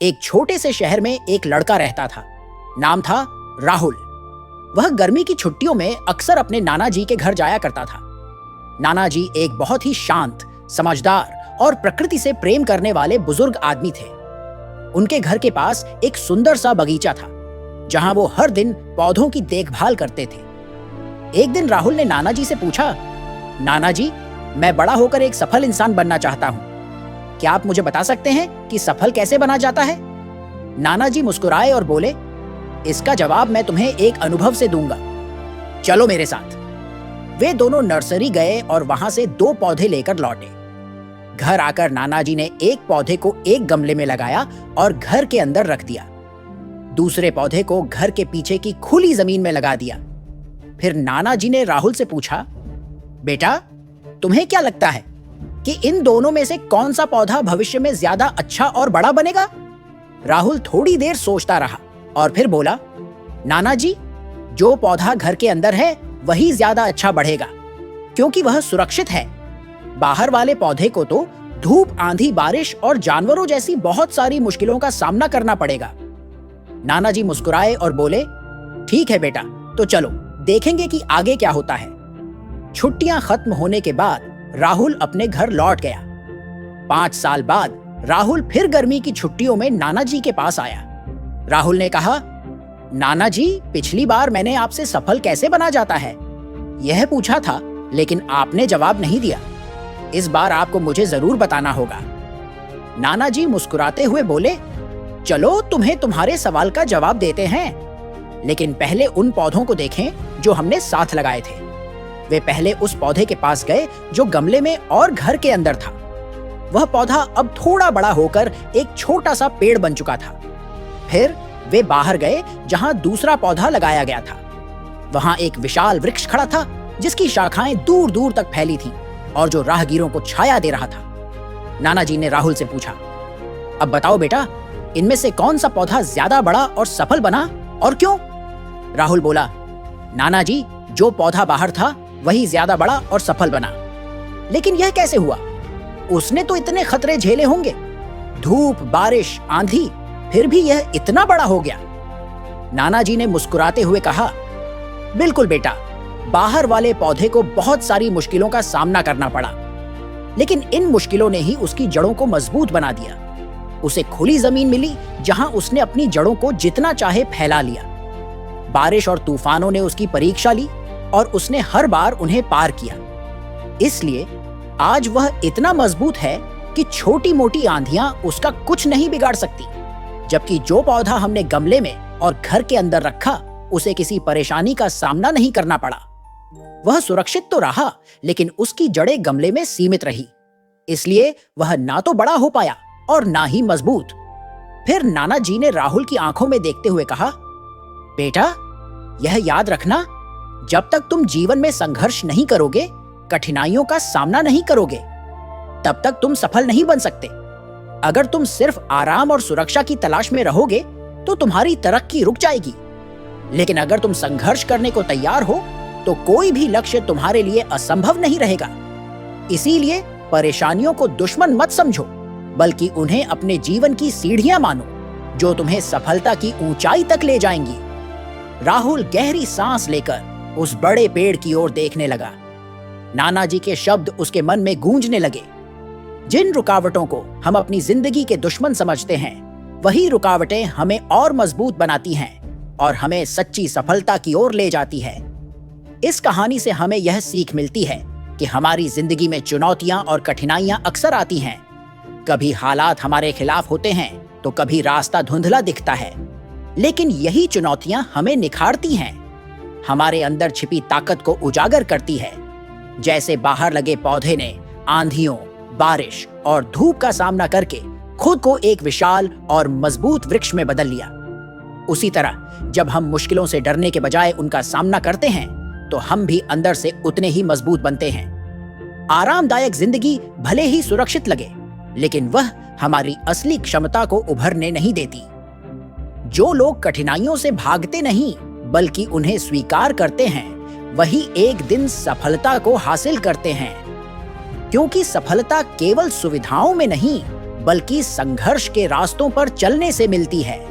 एक छोटे से शहर में एक लड़का रहता था। नाम था राहुल। वह गर्मी की छुट्टियों में अक्सर अपने नाना जी के घर जाया करता था। नाना जी एक बहुत ही शांत, समझदार और प्रकृति से प्रेम करने वाले बुजुर्ग आदमी थे। उनके घर के पास एक सुंदर सा बगीचा था, जहां वो हर दिन पौधों की देखभाल करते थे। एक दिन राहुल ने नाना जी से पूछा, नाना जी, मैं बड़ा होकर एक सफल इंसान बनना चाहता हूँ। क्या आप मुझे बता सकते हैं कि सफल कैसे बना जाता है? नाना जी मुस्कुराए और बोले, इसका जवाब मैं तुम्हें एक अनुभव से दूंगा। चलो मेरे साथ। वे दोनों नर्सरी गए और वहां से 2 पौधे लेकर लौटे। घर आकर नाना जी ने एक पौधे को एक गमले में लगाया और घर के अंदर रख दिया। दूसरे पौधे को घर के पीछे की खुली जमीन में लगा दिया। फिर नाना जी ने राहुल से पूछा, बेटा, तुम्हें क्या लगता है कि इन दोनों में से कौन सा पौधा भविष्य में ज्यादा अच्छा और बड़ा बनेगा? राहुल थोड़ी देर सोचता रहा और फिर बोला, नाना जी, जो पौधा घर के अंदर है वही ज्यादा अच्छा बढ़ेगा, क्योंकि वह सुरक्षित है। बाहर वाले पौधे को तो धूप, आंधी, बारिश और जानवरों जैसी बहुत सारी मुश्किलों का सामना करना पड़ेगा। नाना जी मुस्कुराए और बोले, ठीक है बेटा, तो चलो देखेंगे कि आगे क्या होता है। छुट्टियां खत्म होने के बाद राहुल अपने घर लौट गया। 5 साल बाद राहुल फिर गर्मी की छुट्टियों में नाना जी के पास आया। राहुल ने कहा, नाना जी, पिछली बार मैंने आपसे सफल कैसे बना जाता है यह पूछा था, लेकिन आपने जवाब नहीं दिया। इस बार आपको मुझे जरूर बताना होगा। नाना जी मुस्कुराते हुए बोले, चलो तुम्हें तुम्हारे सवाल का जवाब देते हैं, लेकिन पहले उन पौधों को देखें जो हमने साथ लगाए थे। वे पहले उस पौधे के पास गए जो गमले में और घर के अंदर था। वह पौधा अब थोड़ा बड़ा होकर एक छोटा सा पेड़ बन चुका था। फिर वे बाहर गए जहां दूसरा पौधा लगाया गया था। वहां एक विशाल वृक्ष खड़ा था, जिसकी शाखाएं दूर दूर तक फैली थीं और जो राहगीरों को छाया दे रहा था। नाना जी ने राहुल से पूछा, अब बताओ बेटा, इनमें से कौन सा पौधा ज्यादा बड़ा और सफल बना और क्यों? राहुल बोला, नाना जी, जो पौधा बाहर था वही ज्यादा बड़ा और सफल बना। लेकिन यह कैसे हुआ? उसने तो इतने खतरे झेले होंगे, धूप, बारिश, आंधी, फिर भी यह इतना बड़ा हो गया। नाना जी ने मुस्कुराते हुए कहा, बिल्कुल बेटा, बाहर वाले पौधे को बहुत सारी मुश्किलों का सामना करना पड़ा, लेकिन इन मुश्किलों ने ही उसकी जड़ों को मजबूत बना दिया। उसे खुली जमीन मिली जहां उसने अपनी जड़ों को जितना चाहे फैला लिया। बारिश और तूफानों ने उसकी परीक्षा ली और उसने हर बार उन्हें पार किया। इसलिए आज वह इतना मजबूत है कि छोटी मोटी आंधियां उसका कुछ नहीं बिगाड़ सकती। जबकि जो पौधा हमने गमले में और घर के अंदर रखा, उसे किसी परेशानी का सामना नहीं करना पड़ा। वह सुरक्षित तो रहा, लेकिन उसकी जड़ें गमले में सीमित रही। इसलिए वह ना तो बड़ा हो पाया और ना ही मजबूत। फिर नाना जी ने राहुल की आंखों में देखते हुए कहा, बेटा, यह याद रखना, जब तक तुम जीवन में संघर्ष नहीं करोगे, कठिनाइयों का सामना नहीं करोगे, तब तक तुम सफल नहीं बन सकते। अगर तुम सिर्फ आराम और सुरक्षा की तलाश में रहोगे तो तुम्हारी तरक्की रुक जाएगी। लेकिन अगर तुम संघर्ष करने को तैयार हो तो कोई भी लक्ष्य तुम्हारे लिए असंभव नहीं रहेगा। इसीलिए परेशानियों को दुश्मन मत समझो, बल्कि उन्हें अपने जीवन की सीढ़ियां मानो, जो तुम्हें सफलता की ऊंचाई तक ले जाएंगी। राहुल गहरी सांस लेकर उस बड़े पेड़ की ओर देखने लगा। नाना जी के शब्द उसके मन में गूंजने लगे। जिन रुकावटों को हम अपनी जिंदगी के दुश्मन समझते हैं, वही रुकावटें हमें और मजबूत बनाती हैं और हमें सच्ची सफलता की ओर ले जाती है। इस कहानी से हमें यह सीख मिलती है कि हमारी जिंदगी में चुनौतियां और कठिनाइयां अक्सर आती हैं। कभी हालात हमारे खिलाफ होते हैं तो कभी रास्ता धुंधला दिखता है, लेकिन यही चुनौतियां हमें निखारती हैं, हमारे अंदर छिपी ताकत को उजागर करती है। जैसे बाहर लगे पौधे ने आंधियों, बारिश और धूप का सामना करके खुद को एक विशाल और मजबूत वृक्ष में बदल लिया, उसी तरह जब हम मुश्किलों से डरने के बजाय उनका सामना करते हैं तो हम भी अंदर से उतने ही मजबूत बनते हैं। आरामदायक जिंदगी भले ही सुरक्षित लगे, लेकिन वह हमारी असली क्षमता को उभरने नहीं देती। जो लोग कठिनाइयों से भागते नहीं बल्कि उन्हें स्वीकार करते हैं, वही एक दिन सफलता को हासिल करते हैं। क्योंकि सफलता केवल सुविधाओं में नहीं बल्कि संघर्ष के रास्तों पर चलने से मिलती है।